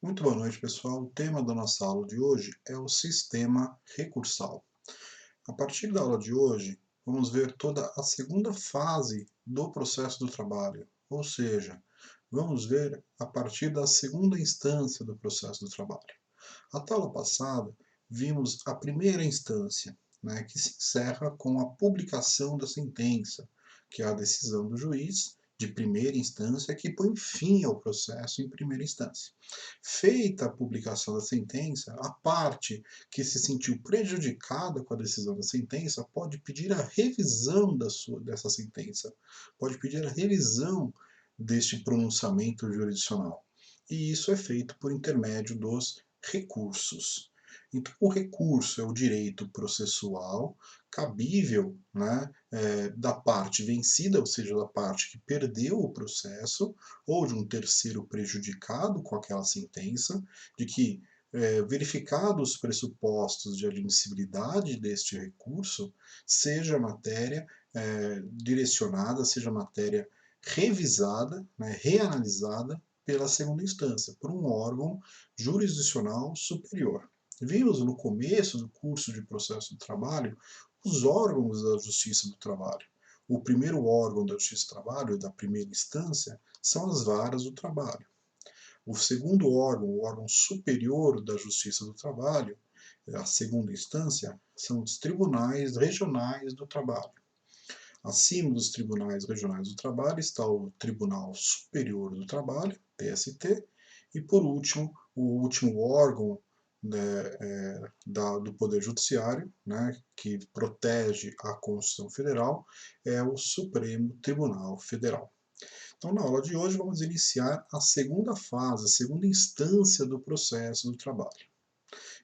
Muito boa noite, pessoal. O tema da nossa aula de hoje é o sistema recursal. A partir da aula de hoje, vamos ver toda a segunda fase do processo do trabalho, ou seja, vamos ver a partir da segunda instância do processo do trabalho. A aula passada, vimos a primeira instância, que se encerra com a publicação da sentença, que é a decisão do juiz de primeira instância que põe fim ao processo em primeira instância. Feita a publicação da sentença, a parte que se sentiu prejudicada com a decisão da sentença pode pedir a revisão dessa sentença, pode pedir a revisão deste pronunciamento jurisdicional. E isso é feito por intermédio dos recursos. Então, o recurso é o direito processual cabível da parte vencida, ou seja, da parte que perdeu o processo, ou de um terceiro prejudicado com aquela sentença, de que, verificados os pressupostos de admissibilidade deste recurso, seja matéria direcionada, seja matéria revisada, reanalisada pela segunda instância, por um órgão jurisdicional superior. Vimos no começo do curso de processo do trabalho os órgãos da Justiça do Trabalho. O primeiro órgão da Justiça do Trabalho, da primeira instância, são as varas do trabalho. O segundo órgão, o órgão superior da Justiça do Trabalho, a segunda instância, são os tribunais regionais do trabalho. Acima dos tribunais regionais do trabalho está o Tribunal Superior do Trabalho, TST, e por último, o último órgão do Poder Judiciário, que protege a Constituição Federal, é o Supremo Tribunal Federal. Então, na aula de hoje, vamos iniciar a segunda fase, a segunda instância do processo do trabalho.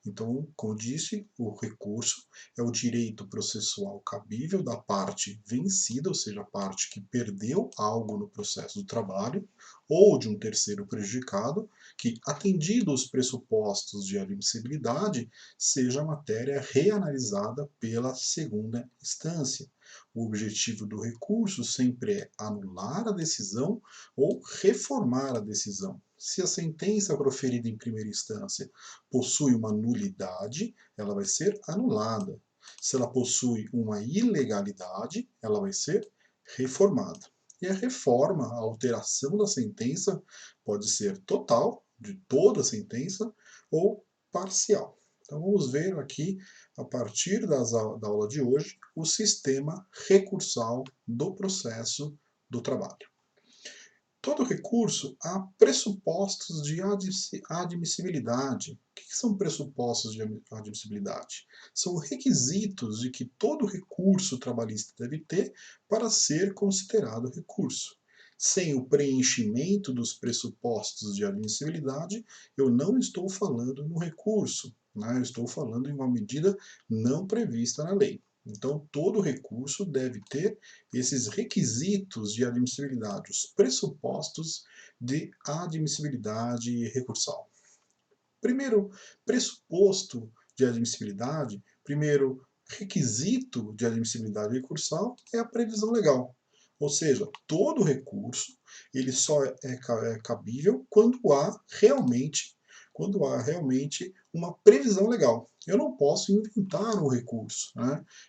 Então, como disse, o recurso é o direito processual cabível da parte vencida, ou seja, a parte que perdeu algo no processo do trabalho, ou de um terceiro prejudicado, que, atendido os pressupostos de admissibilidade, seja a matéria reanalisada pela segunda instância. O objetivo do recurso sempre é anular a decisão ou reformar a decisão. Se a sentença proferida em primeira instância possui uma nulidade, ela vai ser anulada. Se ela possui uma ilegalidade, ela vai ser reformada. E a reforma, a alteração da sentença, pode ser total, de toda a sentença, ou parcial. Então vamos ver aqui, a partir da aula de hoje, o sistema recursal do processo do trabalho. Todo recurso há pressupostos de admissibilidade. O que são pressupostos de admissibilidade? São requisitos de que todo recurso trabalhista deve ter para ser considerado recurso. Sem o preenchimento dos pressupostos de admissibilidade, eu não estou falando no recurso, eu estou falando em uma medida não prevista na lei. Então, todo recurso deve ter esses requisitos de admissibilidade, os pressupostos de admissibilidade recursal. Primeiro pressuposto de admissibilidade, primeiro requisito de admissibilidade recursal é a previsão legal. Ou seja, todo recurso ele só é cabível quando há realmente uma previsão legal. Eu não posso inventar um recurso.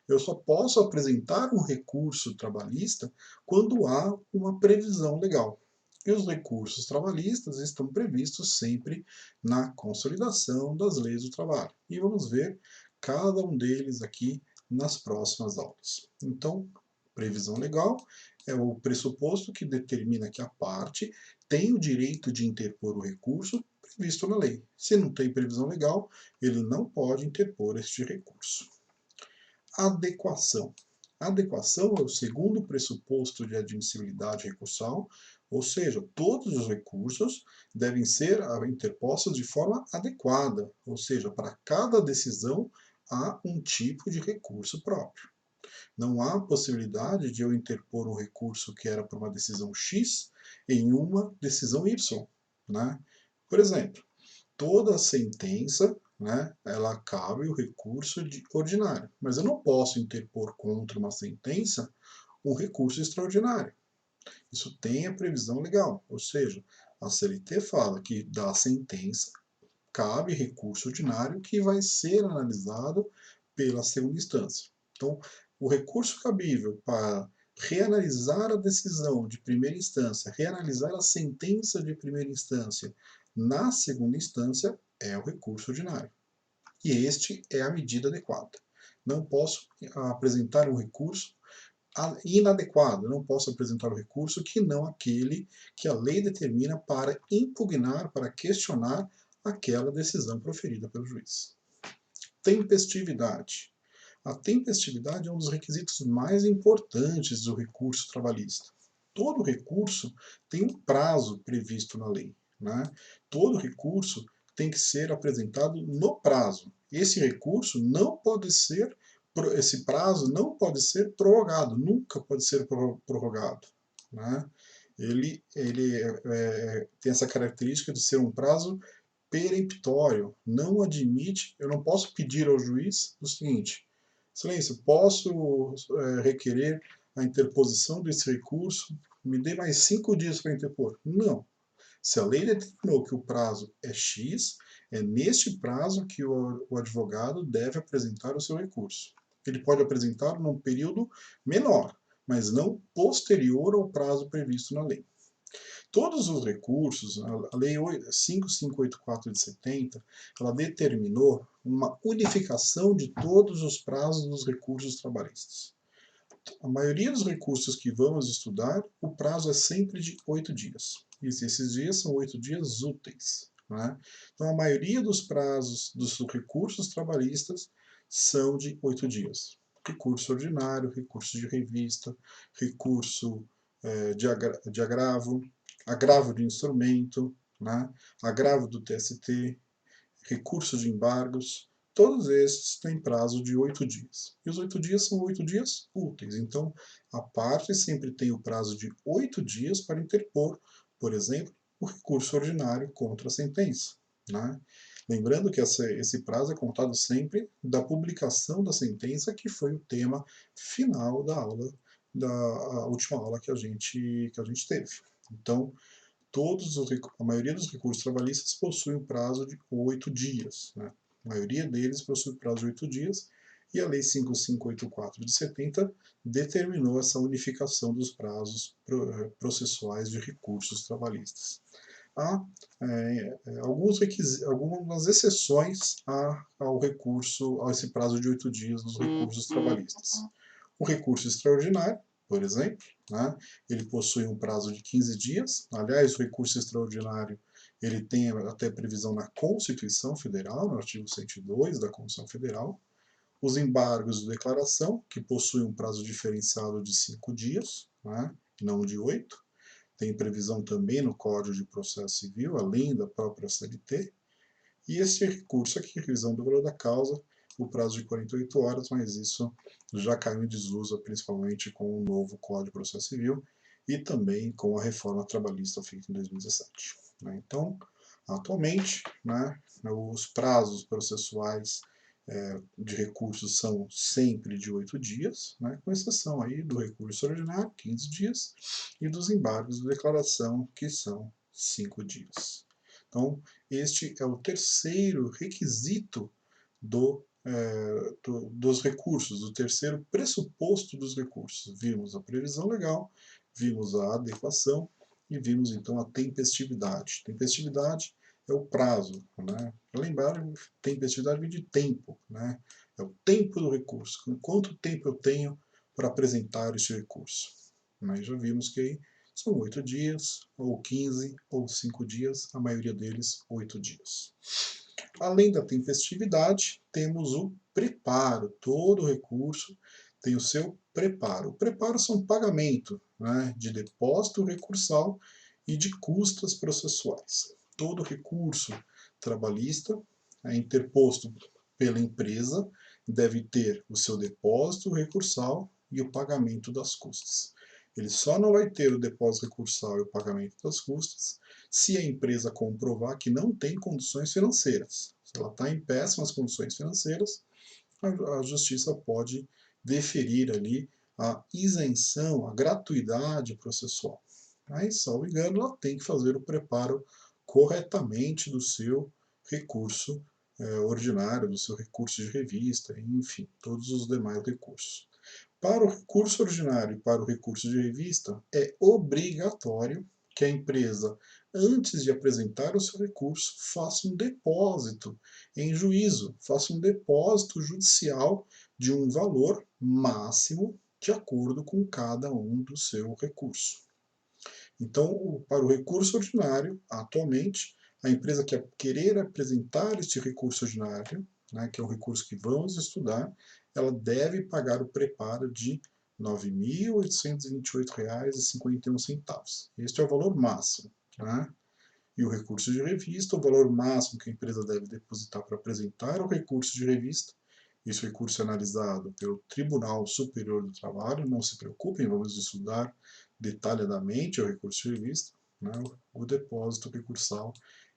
Eu só posso apresentar um recurso trabalhista quando há uma previsão legal. E os recursos trabalhistas estão previstos sempre na consolidação das leis do trabalho. E vamos ver cada um deles aqui nas próximas aulas. Então, previsão legal é o pressuposto que determina que a parte tem o direito de interpor o recurso previsto na lei. Se não tem previsão legal, ele não pode interpor este recurso. Adequação. Adequação é o segundo pressuposto de admissibilidade recursal, ou seja, todos os recursos devem ser interpostos de forma adequada, ou seja, para cada decisão há um tipo de recurso próprio. Não há possibilidade de eu interpor um recurso que era por uma decisão X em uma decisão Y. Por exemplo, toda sentença, ela cabe o recurso ordinário, mas eu não posso interpor contra uma sentença um recurso extraordinário. Isso tem a previsão legal, ou seja, a CLT fala que da sentença cabe recurso ordinário que vai ser analisado pela segunda instância. Então, o recurso cabível para reanalisar a decisão de primeira instância, reanalisar a sentença de primeira instância na segunda instância é o recurso ordinário. E este é a medida adequada. Não posso apresentar um recurso inadequado, não posso apresentar o recurso que não aquele que a lei determina para impugnar, para questionar aquela decisão proferida pelo juiz. Tempestividade. A tempestividade é um dos requisitos mais importantes do recurso trabalhista. Todo recurso tem um prazo previsto na lei, né? Todo recurso tem que ser apresentado no prazo. Esse recurso não pode ser, esse prazo não pode ser prorrogado, nunca pode ser prorrogado, né? Ele tem essa característica de ser um prazo peremptório, não admite, eu não posso pedir ao juiz o seguinte: excelência, posso requerer a interposição desse recurso, me dê mais 5 dias para interpor. Não. Se a lei determinou que o prazo é X, é neste prazo que o advogado deve apresentar o seu recurso. Ele pode apresentar num período menor, mas não posterior ao prazo previsto na lei. Todos os recursos, a Lei 5584 de 70, ela determinou uma unificação de todos os prazos dos recursos trabalhistas. A maioria dos recursos que vamos estudar, o prazo é sempre de 8 dias. E esses dias são 8 dias úteis, né? Então, a maioria dos prazos dos recursos trabalhistas são de 8 dias. Recurso ordinário, recurso de revista, recurso de agravo, agravo de instrumento, né? Agravo do TST, recurso de embargos, todos esses têm prazo de 8 dias. E os 8 dias são 8 dias úteis. Então, a parte sempre tem o prazo de 8 dias para interpor, por exemplo, o recurso ordinário contra a sentença, né? Lembrando que esse prazo é contado sempre da publicação da sentença, que foi o tema final da aula, da última aula que a gente teve. Então, a maioria dos recursos trabalhistas possui um prazo de 8 dias. Né? A maioria deles possui prazo de 8 dias, e a Lei 5584 de 70 determinou essa unificação dos prazos processuais de recursos trabalhistas. Há algumas exceções ao recurso, a esse prazo de 8 dias dos recursos trabalhistas. O recurso extraordinário, por exemplo, né, ele possui um prazo de 15 dias. Aliás, o recurso extraordinário ele tem até previsão na Constituição Federal, no artigo 102 da Constituição Federal. Os embargos de declaração, que possuem um prazo diferenciado de 5 dias, né, não de 8. Tem previsão também no Código de Processo Civil, além da própria CLT. E esse recurso aqui, revisão do valor da causa, o prazo de 48 horas, mas isso já caiu em desuso, principalmente com o novo Código de Processo Civil e também com a reforma trabalhista feita em 2017. Né? Então, atualmente, né, os prazos processuais de recursos são sempre de 8 dias, né, com exceção aí do recurso ordinário, 15 dias, e dos embargos de declaração, que são 5 dias. Então, este é o terceiro requisito dos recursos, o terceiro pressuposto dos recursos. Vimos a previsão legal, vimos a adequação e vimos então a tempestividade. Tempestividade é o prazo, né? Para lembrar, tempestividade vem de tempo, né? É o tempo do recurso. Quanto tempo eu tenho para apresentar este recurso? Nós já vimos que são 8 dias, ou 15, ou 5 dias, a maioria deles 8 dias. Além da tempestividade, temos o preparo. Todo recurso tem o seu preparo. O preparo são pagamento, né, de depósito recursal e de custas processuais. Todo recurso trabalhista é interposto pela empresa deve ter o seu depósito recursal e o pagamento das custas. Ele só não vai ter o depósito recursal e o pagamento das custas se a empresa comprovar que não tem condições financeiras. Se ela está em péssimas condições financeiras, a justiça pode deferir ali a isenção, a gratuidade processual. Mas, salvo engano, ela tem que fazer o preparo corretamente do seu recurso ordinário, do seu recurso de revista, enfim, todos os demais recursos. Para o recurso ordinário e para o recurso de revista, é obrigatório que a empresa, antes de apresentar o seu recurso, faça um depósito em juízo, faça um depósito judicial de um valor máximo de acordo com cada um do seu recurso. Então, para o recurso ordinário, atualmente, a empresa que querer apresentar este recurso ordinário, né, que é um recurso que vamos estudar, ela deve pagar o preparo de R$ 9.828,51. Este é o valor máximo. Né? E o recurso de revista, o valor máximo que a empresa deve depositar para apresentar o recurso de revista. Esse recurso é analisado pelo Tribunal Superior do Trabalho, não se preocupem, vamos estudar detalhadamente o recurso de revista. Né? O depósito recursal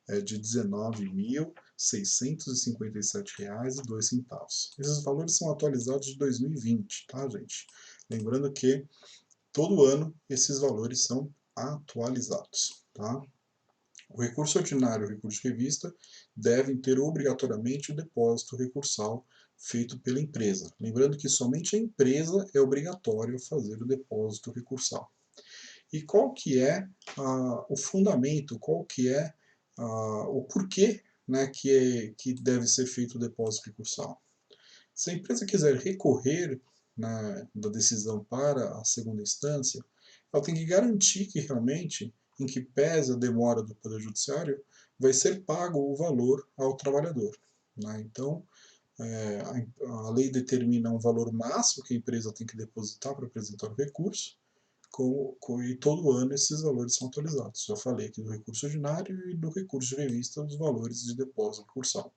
é de R$ 19.657,02. Esses valores são atualizados de 2020, tá, gente? Lembrando que todo ano esses valores são atualizados, tá? O recurso ordinário e o recurso de revista devem ter obrigatoriamente o depósito recursal feito pela empresa. Lembrando que somente a empresa é obrigatório fazer o depósito recursal. E qual que é o fundamento, qual que é o porquê, né, que deve ser feito o depósito recursal? Se a empresa quiser recorrer, né, da decisão para a segunda instância, ela tem que garantir que realmente, em que pese a demora do Poder Judiciário, vai ser pago o valor ao trabalhador. Né? Então, a lei determina um valor máximo que a empresa tem que depositar para apresentar o recurso, e todo ano esses valores são atualizados. Já falei aqui do recurso ordinário e do recurso de revista, os valores de depósito recursal.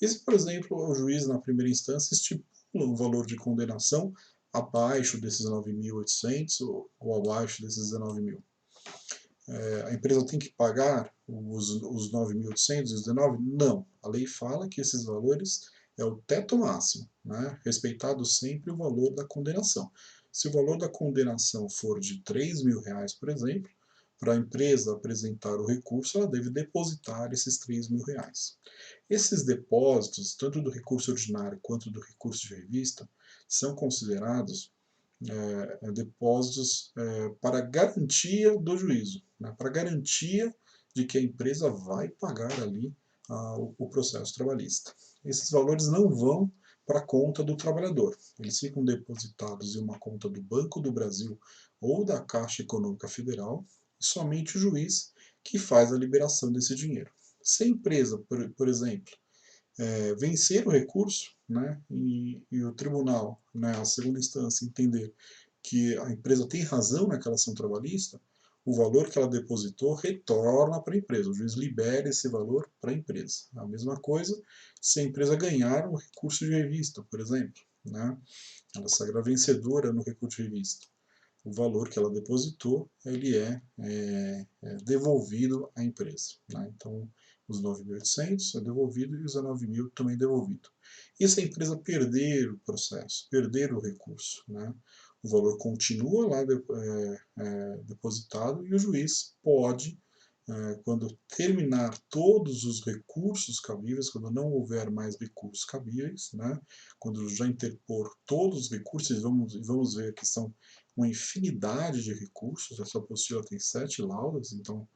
E se, por exemplo, o juiz, na primeira instância, estipula um valor de condenação abaixo desses 9.800 ou abaixo desses 19.000, a empresa tem que pagar os 9.800 e os 19? Não. A lei fala que esses valores é o teto máximo, né? Respeitado sempre o valor da condenação. Se o valor da condenação for de R$ 3.000, por exemplo, para a empresa apresentar o recurso, ela deve depositar esses R$ 3.000. Esses depósitos, tanto do recurso ordinário quanto do recurso de revista, são considerados depósitos para garantia do juízo, né, para garantia de que a empresa vai pagar ali o processo trabalhista. Esses valores não vão para a conta do trabalhador, eles ficam depositados em uma conta do Banco do Brasil ou da Caixa Econômica Federal, e somente o juiz que faz a liberação desse dinheiro. Se a empresa, por exemplo, vencer o recurso, né, e o tribunal, né, a segunda instância, entender que a empresa tem razão naquela ação trabalhista, o valor que ela depositou retorna para a empresa. O juiz libera esse valor para a empresa. A mesma coisa se a empresa ganhar um recurso de revista, por exemplo. Né? Ela sairá vencedora no recurso de revista. O valor que ela depositou ele é devolvido à empresa. Né? Então, os 9.800 é devolvido e os 19.000 também é devolvido. E se a empresa perder o processo, perder o recurso, né? O valor continua lá depositado e o juiz pode, quando terminar todos os recursos cabíveis, quando não houver mais recursos cabíveis, né? Quando já interpor todos os recursos, vamos ver que são uma infinidade de recursos, essa apostila tem 7 laudas, então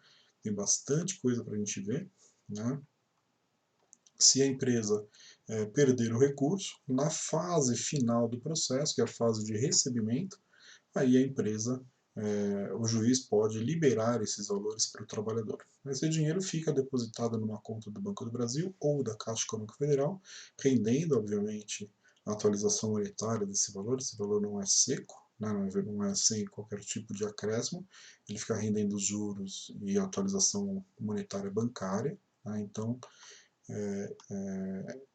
tem bastante coisa para a gente ver. Né? Se a empresa perder o recurso, na fase final do processo, que é a fase de recebimento, aí a empresa, o juiz pode liberar esses valores para o trabalhador. Esse dinheiro fica depositado numa conta do Banco do Brasil ou da Caixa Econômica Federal, rendendo, obviamente, a atualização monetária desse valor. Esse valor não é seco, né, não é sem qualquer tipo de acréscimo, ele fica rendendo os juros e a atualização monetária bancária. Né, então,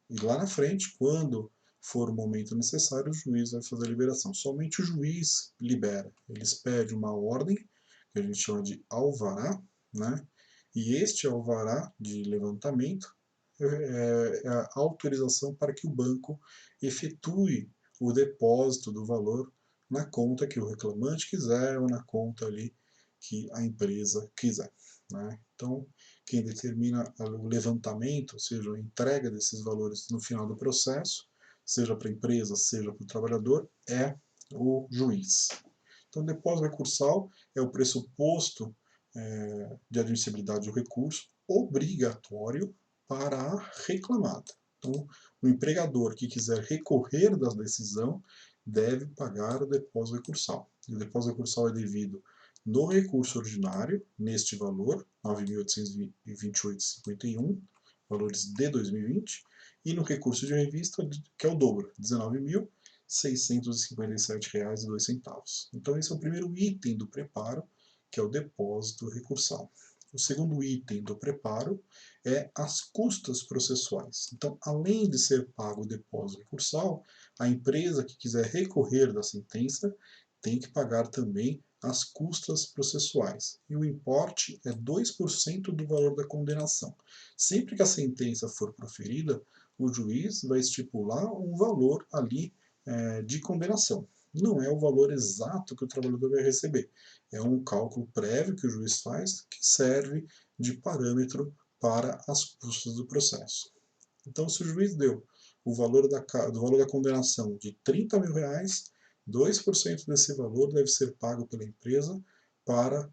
e lá na frente, quando for o momento necessário, o juiz vai fazer a liberação. Somente o juiz libera. Eles pedem uma ordem, que a gente chama de alvará, né? E este alvará de levantamento é a autorização para que o banco efetue o depósito do valor na conta que o reclamante quiser ou na conta ali que a empresa quiser. Né? Então, quem determina o levantamento, ou seja, a entrega desses valores no final do processo, seja para a empresa, seja para o trabalhador, é o juiz. Então, depósito recursal é o pressuposto de admissibilidade do recurso obrigatório para a reclamada. Então, o empregador que quiser recorrer da decisão deve pagar o depósito recursal. E o depósito recursal é devido no recurso ordinário, neste valor, 9.828,51, valores de 2020, e no recurso de revista, que é o dobro, R$ 19.657,02. Então, esse é o primeiro item do preparo, que é o depósito recursal. O segundo item do preparo é as custas processuais. Então, além de ser pago o depósito recursal, a empresa que quiser recorrer da sentença tem que pagar também as custas processuais. E o importe é 2% do valor da condenação. Sempre que a sentença for proferida, o juiz vai estipular um valor ali de condenação. Não é o valor exato que o trabalhador vai receber. É um cálculo prévio que o juiz faz que serve de parâmetro para as custas do processo. Então, se o juiz deu o valor do valor da condenação de R$ 30.000, 2% desse valor deve ser pago pela empresa para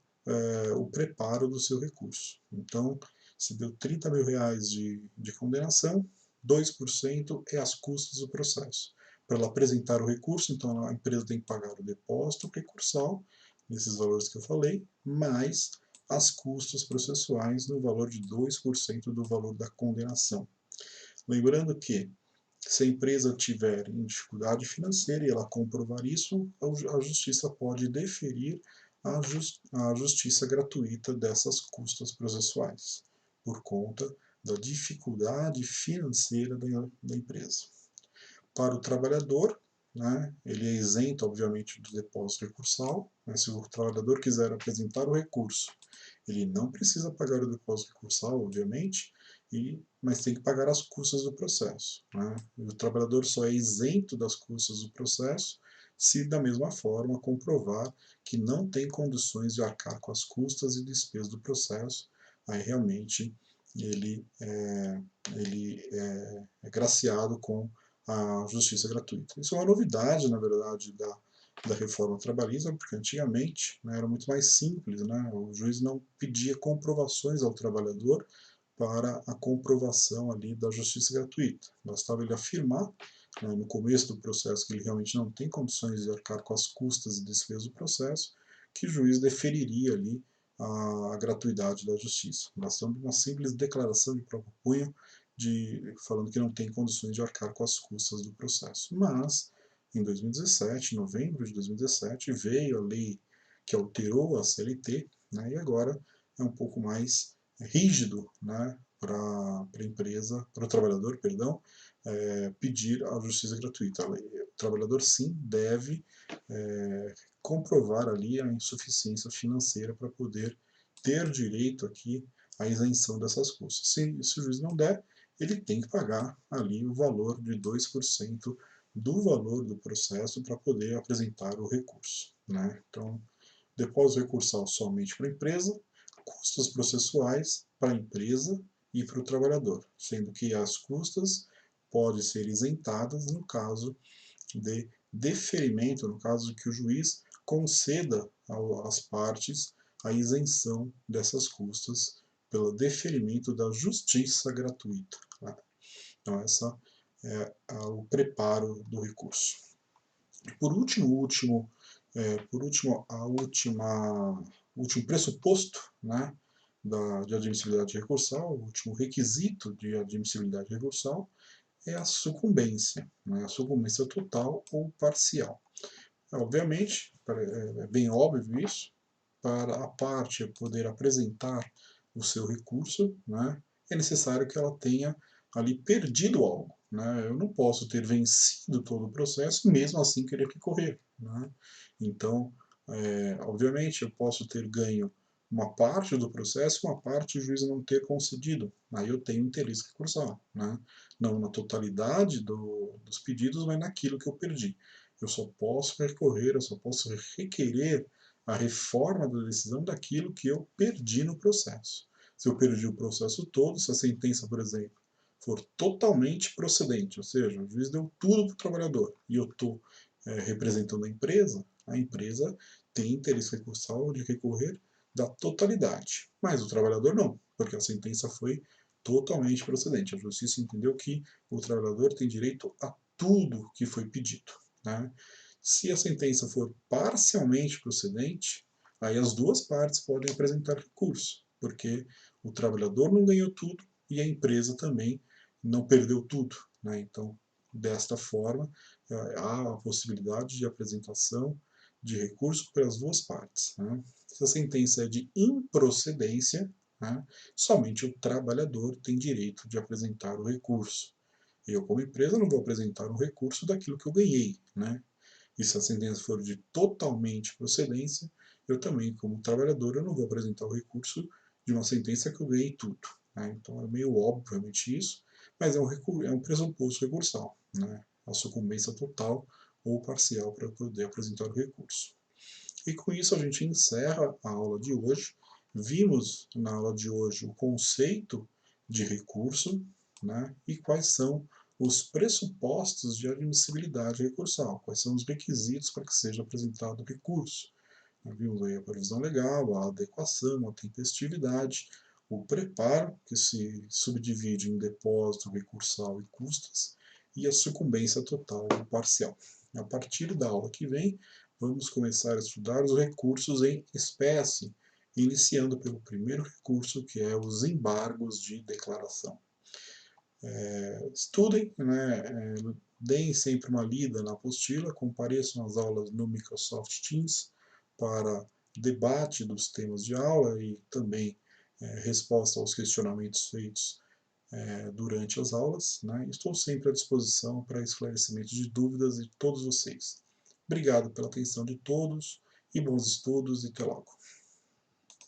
o preparo do seu recurso. Então, se deu R$ 30.000 de condenação, 2% é as custas do processo. Para ela apresentar o recurso, então a empresa tem que pagar o depósito recursal, nesses valores que eu falei, mais as custas processuais no valor de 2% do valor da condenação. Lembrando que, se a empresa tiver em dificuldade financeira e ela comprovar isso, a justiça pode deferir a justiça gratuita dessas custas processuais, por conta da dificuldade financeira da empresa. Para o trabalhador, né, ele é isento, obviamente, do depósito recursal. Né, se o trabalhador quiser apresentar o recurso, ele não precisa pagar o depósito recursal, obviamente, mas tem que pagar as custas do processo. Né? O trabalhador só é isento das custas do processo se, da mesma forma, comprovar que não tem condições de arcar com as custas e despesas do processo. Aí realmente ele é graciado com a justiça gratuita. Isso é uma novidade, na verdade, da reforma trabalhista, porque antigamente, né, era muito mais simples, né? O juiz não pedia comprovações ao trabalhador para a comprovação ali da justiça gratuita. Bastava ele afirmar, né, no começo do processo, que ele realmente não tem condições de arcar com as custas e despesas do processo, que o juiz deferiria ali a gratuidade da justiça. Bastando uma simples declaração de próprio punho falando que não tem condições de arcar com as custas do processo. Mas, em 2017, em novembro de 2017, veio a lei que alterou a CLT, né, e agora é um pouco mais rígido, né, para a empresa, para o trabalhador, perdão, pedir a justiça gratuita. O trabalhador, sim, deve comprovar ali a insuficiência financeira para poder ter direito aqui à isenção dessas custas. Se o juiz não der, ele tem que pagar ali o valor de 2% do valor do processo para poder apresentar o recurso. Né? Então, depósito recursal somente para a empresa, custas processuais para a empresa e para o trabalhador, sendo que as custas podem ser isentadas no caso de deferimento, no caso de que o juiz conceda às partes a isenção dessas custas pelo deferimento da justiça gratuita. Tá? Então, essa é o preparo do recurso. Por último, o último pressuposto, né, de admissibilidade recursal, o último requisito de admissibilidade recursal é a sucumbência, né, a sucumbência total ou parcial. Obviamente, é bem óbvio isso, para a parte poder apresentar o seu recurso, né, é necessário que ela tenha ali perdido algo. Né? Eu não posso ter vencido todo o processo e mesmo assim querer recorrer. Né? Então, obviamente, eu posso ter ganho uma parte do processo e uma parte o juiz não ter concedido. Aí eu tenho interesse recursal. Né? Não na totalidade dos pedidos, mas naquilo que eu perdi. Eu só posso recorrer, eu só posso requerer a reforma da decisão daquilo que eu perdi no processo. se eu perdi o processo todo, se a sentença, por exemplo, for totalmente procedente, ou seja, o juiz deu tudo para o trabalhador e eu estou representando a empresa tem interesse recursal de recorrer da totalidade, mas o trabalhador não, porque a sentença foi totalmente procedente. A justiça entendeu que o trabalhador tem direito a tudo que foi pedido. Né? Se a sentença for parcialmente procedente, aí as duas partes podem apresentar recurso, porque o trabalhador não ganhou tudo e a empresa também não perdeu tudo. Né? Então, desta forma, há a possibilidade de apresentação de recurso pelas duas partes. Né? Se a sentença é de improcedência, né, somente o trabalhador tem direito de apresentar o recurso. Eu, como empresa, não vou apresentar um recurso daquilo que eu ganhei. Né? E se a sentença for de totalmente procedência, eu também, como trabalhador, eu não vou apresentar o recurso de uma sentença que eu ganhei tudo. Né? Então é meio óbvio realmente isso, mas é um pressuposto recursal, né? A sucumbência total ou parcial para poder apresentar o recurso. E com isso a gente encerra a aula de hoje. Vimos na aula de hoje o conceito de recurso, né, e quais são os pressupostos de admissibilidade recursal, quais são os requisitos para que seja apresentado o recurso. Vimos aí a previsão legal, a adequação, a tempestividade, o preparo, que se subdivide em depósito, recursal e custas, e a sucumbência total ou parcial. A partir da aula que vem, vamos começar a estudar os recursos em espécie, iniciando pelo primeiro recurso, que é os embargos de declaração. Estudem, né, deem sempre uma lida na apostila, compareçam às aulas no Microsoft Teams para debate dos temas de aula e também resposta aos questionamentos feitos durante as aulas. Né? Estou sempre à disposição para esclarecimento de dúvidas de todos vocês. Obrigado pela atenção de todos e bons estudos e até logo.